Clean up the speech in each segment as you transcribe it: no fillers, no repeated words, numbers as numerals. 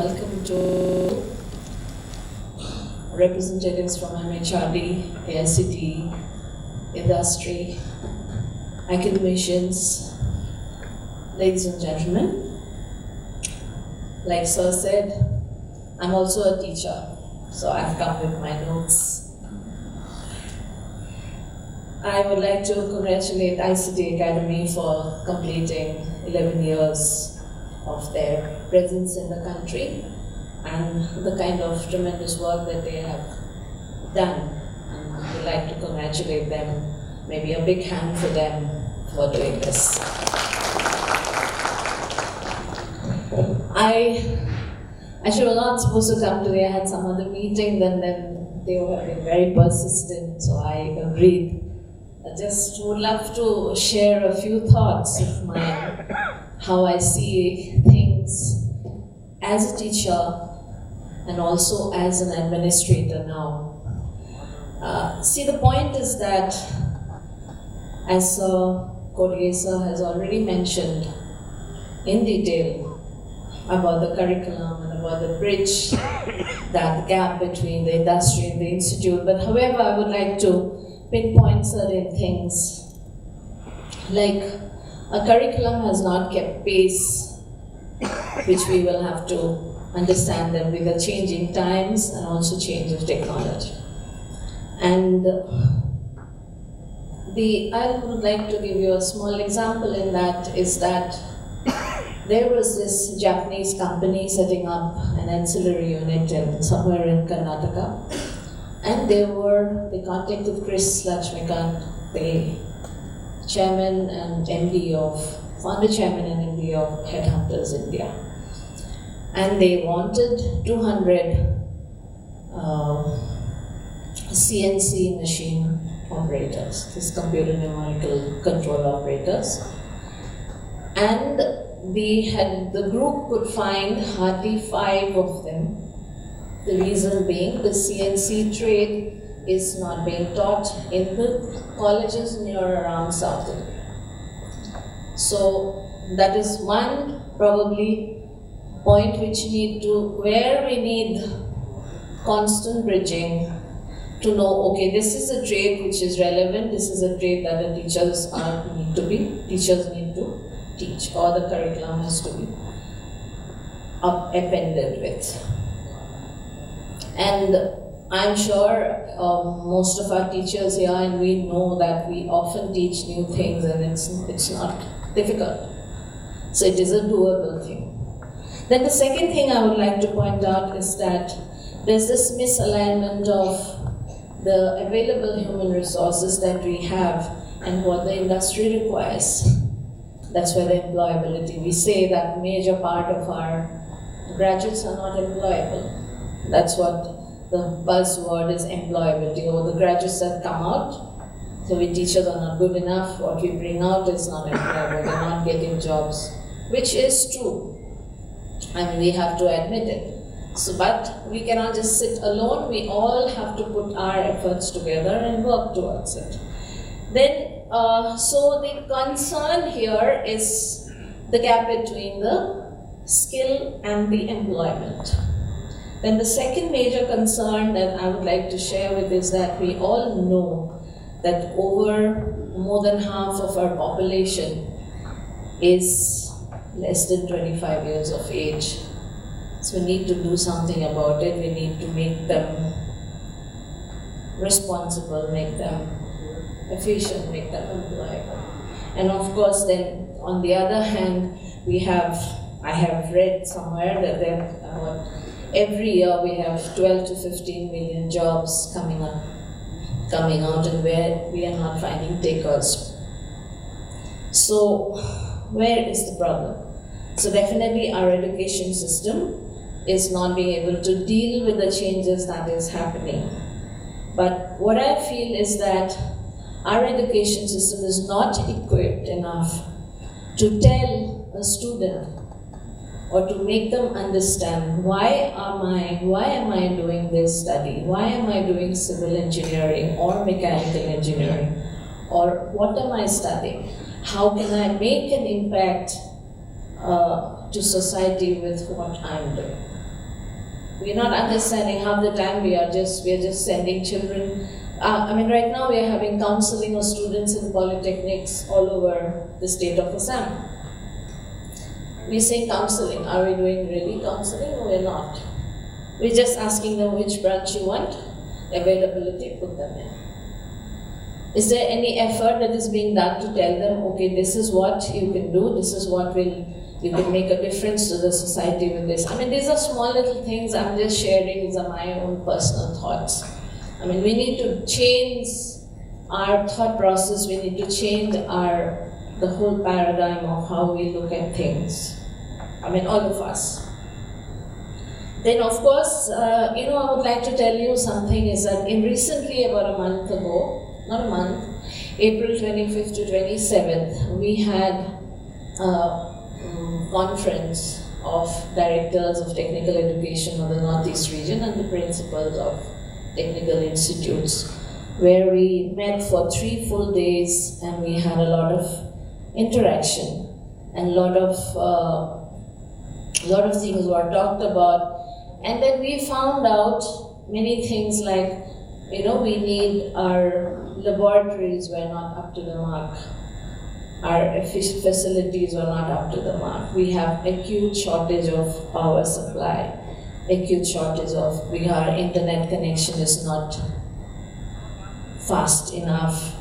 welcome to representatives from MHRD, AICT, industry, academicians, ladies and gentlemen. Like Sir said, I'm also a teacher, so I've come with my notes. I would like to congratulate ICT Academy for completing 11 years of their presence in the country and the kind of tremendous work that they have done. And I would like to congratulate them, maybe a big hand for them for doing this. I should have not supposed to come today. I had some other meeting, then they were very persistent, so I agreed. I just would love to share a few thoughts of mine, how I see things as a teacher and also as an administrator now. See, the point is that, as Kodiyesa has already mentioned in detail about the curriculum and about the bridge, that gap between the industry and the institute, but however, I would like to pinpoint certain things. Like, a curriculum has not kept pace, which we will have to understand them with the changing times and also change of technology. And I would like to give you a small example in that is that there was this Japanese company setting up an ancillary unit somewhere in Karnataka. And they contacted Chris Lakshmikant, the chairman and founder chairman and MD of Headhunters India. And they wanted 200 CNC machine operators, these computer numerical control operators. And the group could find hardly 5 of them. The reason being the CNC trade is not being taught in the colleges near around South India. So that is one probably point where we need constant bridging to know, okay, this is a trade which is relevant, this is a trade that the teachers need to teach, or the curriculum has to be appended with. And I'm sure most of our teachers here, and we know that we often teach new things and it's not difficult. So it is a doable thing. Then the second thing I would like to point out is that there's this misalignment of the available human resources that we have and what the industry requires. That's where the employability. We say that major part of our graduates are not employable. That's what the buzzword is, employability, or the graduates that come out. So we teachers are not good enough, what we bring out is not employable, they're not getting jobs, which is true. I mean, we have to admit it. So, but we cannot just sit alone, we all have to put our efforts together and work towards it. Then, so the concern here is the gap between the skill and the employment. Then the second major concern that I would like to share with is that we all know that over more than half of our population is less than 25 years of age. So we need to do something about it. We need to make them responsible, make them efficient, make them employable. And of course then, on the other hand, I have read somewhere that every year we have 12 to 15 million jobs coming out, and where we are not finding takers. So where is the problem? So definitely our education system is not being able to deal with the changes that is happening. But what I feel is that our education system is not equipped enough to tell a student or to make them understand why am I doing this study? Why am I doing civil engineering or mechanical engineering? Or what am I studying? How can I make an impact to society with what I'm doing? We're not understanding half the time we are just sending children. Right now we are having counseling of students in polytechnics all over the state of Assam. We say counseling. Are we doing really counseling? No, we're not. We're just asking them which branch you want, availability, put them in. Is there any effort that is being done to tell them, okay, this is what you can do, this is what you can make a difference to the society with this? These are small little things I'm just sharing. These are my own personal thoughts. We need to change our thought process. We need to change the whole paradigm of how we look at things. All of us. Then, of course, I would like to tell you something is that recently, about a month ago, not a month, April 25th to 27th, we had a conference of directors of technical education of the Northeast region and the principals of technical institutes, where we met for 3 full days and we had a lot of interaction and a lot of things were talked about. And then we found out many things like, we need our laboratories were not up to the mark. Our facilities were not up to the mark. We have acute shortage of power supply, acute shortage of, our internet connection is not fast enough.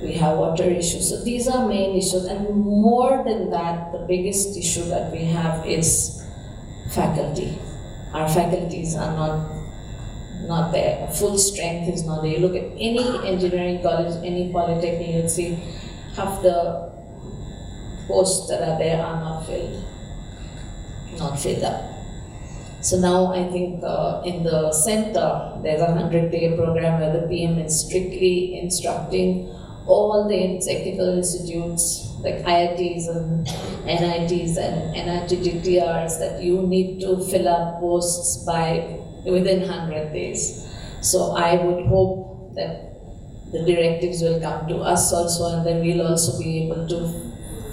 We have water issues. So these are main issues. And more than that, the biggest issue that we have is faculty. Our faculties are not there. Full strength is not there. You look at any engineering college, any polytechnic, you'll see half the posts that are there are not filled up. So now I think in the center, there's a 100-day program where the PM is strictly instructing all the technical institutes like IITs and NITs and NITTRs that you need to fill up posts within 100 days. So I would hope that the directives will come to us also, and then we'll also be able to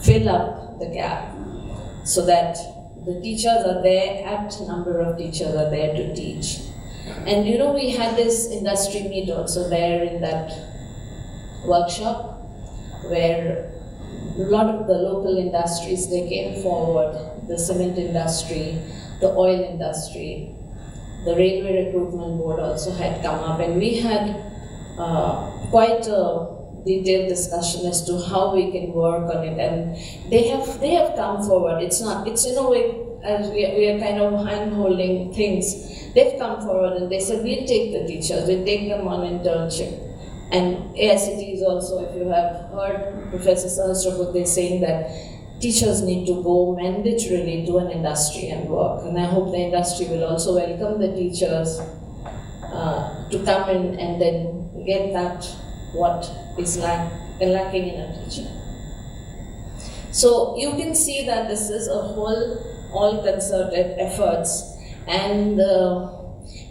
fill up the gap so that the teachers are there, apt number of teachers are there to teach. And we had this industry meet also there in that workshop where a lot of the local industries, they came forward, the cement industry, the oil industry, the railway recruitment board also had come up, and we had quite a detailed discussion as to how we can work on it, and they have come forward. It's in a way, as we are kind of hand-holding things. They've come forward and they said, we'll take the teachers, we'll take them on internship. And AICT is also, if you have heard Professor Sahasrabudhe saying that teachers need to go mandatorily to an industry and work. And I hope the industry will also welcome the teachers to come in and then get that what is lacking in a teacher. So you can see that this is a all concerted efforts, and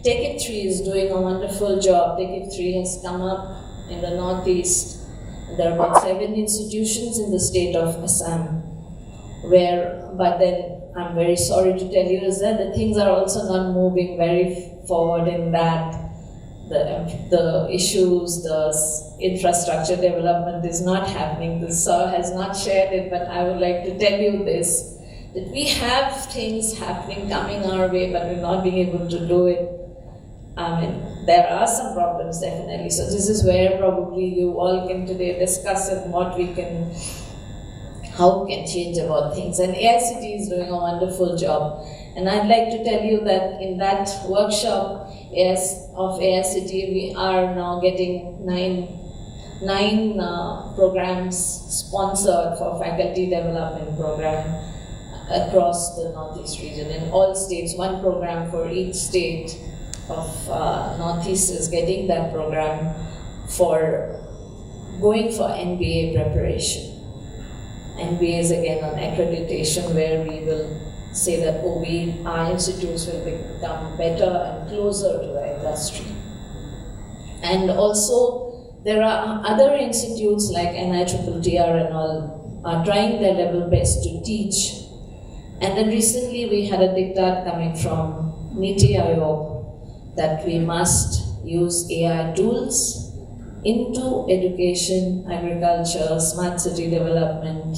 Take It 3 is doing a wonderful job. Take It 3 has come up in the Northeast. There are about 7 institutions in the state of Assam, but then I'm very sorry to tell you is that the things are also not moving very forward in that. The issues, the infrastructure development is not happening. The Sir has not shared it, but I would like to tell you this, that we have things happening, coming our way, but we're not being able to do it. There are some problems definitely. So this is where probably you all can today discuss and how we can change about things. And AICT is doing a wonderful job. And I'd like to tell you that in that workshop of AICT, we are now getting nine programs sponsored for faculty development program across the Northeast region. In all states, 1 program for each state of Northeast is getting that program for going for MBA preparation. MBA is again an accreditation where we will say that our institutes will become better and closer to the industry. And also there are other institutes like NITTR and all are trying their level best to teach. And then recently we had a diktat coming from Niti Aayog that we must use AI tools into education, agriculture, smart city development,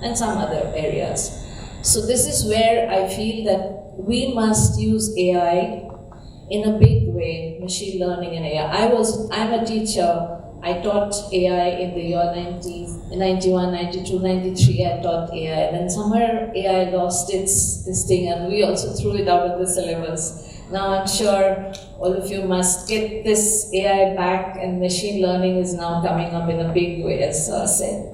and some other areas. So this is where I feel that we must use AI in a big way, machine learning and AI. I'm a teacher. I taught AI in the year 91, 92, 93, I taught AI. And then somewhere AI lost this thing and we also threw it out of the syllabus. Now I'm sure all of you must get this AI back and machine learning is now coming up in a big way, as Sir said.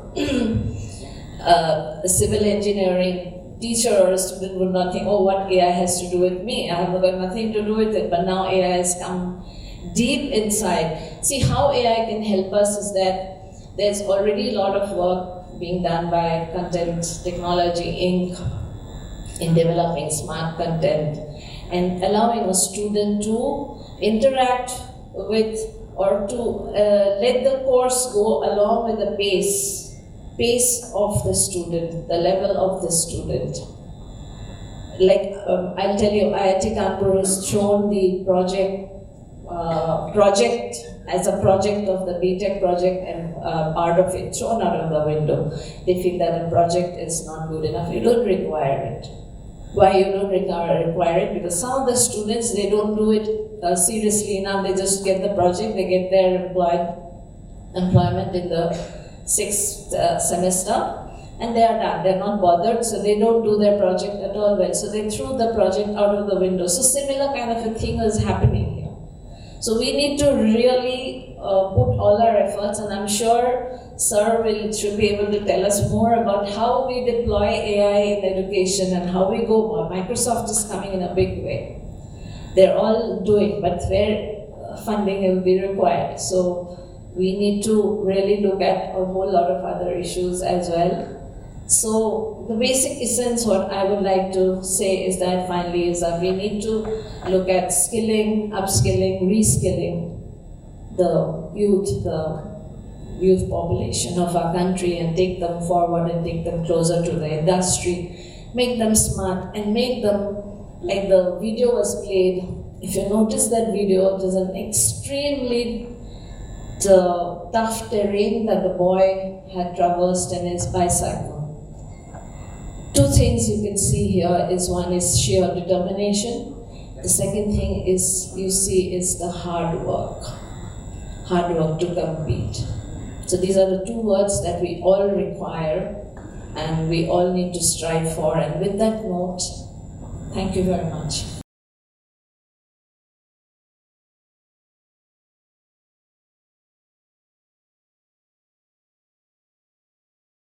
A civil engineering teacher or a student would not think, oh, what AI has to do with me? I have got nothing to do with it, but now AI has come deep inside. See, how AI can help us is that there's already a lot of work being done by Content Technology Inc. in developing smart content and allowing a student to interact with or to let the course go along with the pace of the student, the level of the student. Like I'll tell you, IIT Kanpur has shown the project as a project of the BTech project and part of it thrown out of the window. They feel that the project is not good enough. You don't require it. Why you don't require it? Because some of the students, they don't do it seriously enough. They just get the project, they get their employment in the 6th semester, and they are done. They're not bothered, so they don't do their project at all well. So they threw the project out of the window. So similar kind of a thing is happening here. So we need to really put all our efforts, and I'm sure Sir should be able to tell us more about how we deploy AI in education and how we go about. Microsoft is coming in a big way. They're all doing, but where funding will be required. So we need to really look at a whole lot of other issues as well. So the basic essence, what I would like to say is that finally is that we need to look at skilling, upskilling, reskilling the youth population of our country and take them forward and take them closer to the industry, make them smart and make them, like the video was played, if you notice that video, it is an extremely tough terrain that the boy had traversed in his bicycle. Two things you can see here is one is sheer determination. The second thing is you see is the hard work to compete. So these are the two words that we all require and we all need to strive for. And with that note, thank you very much.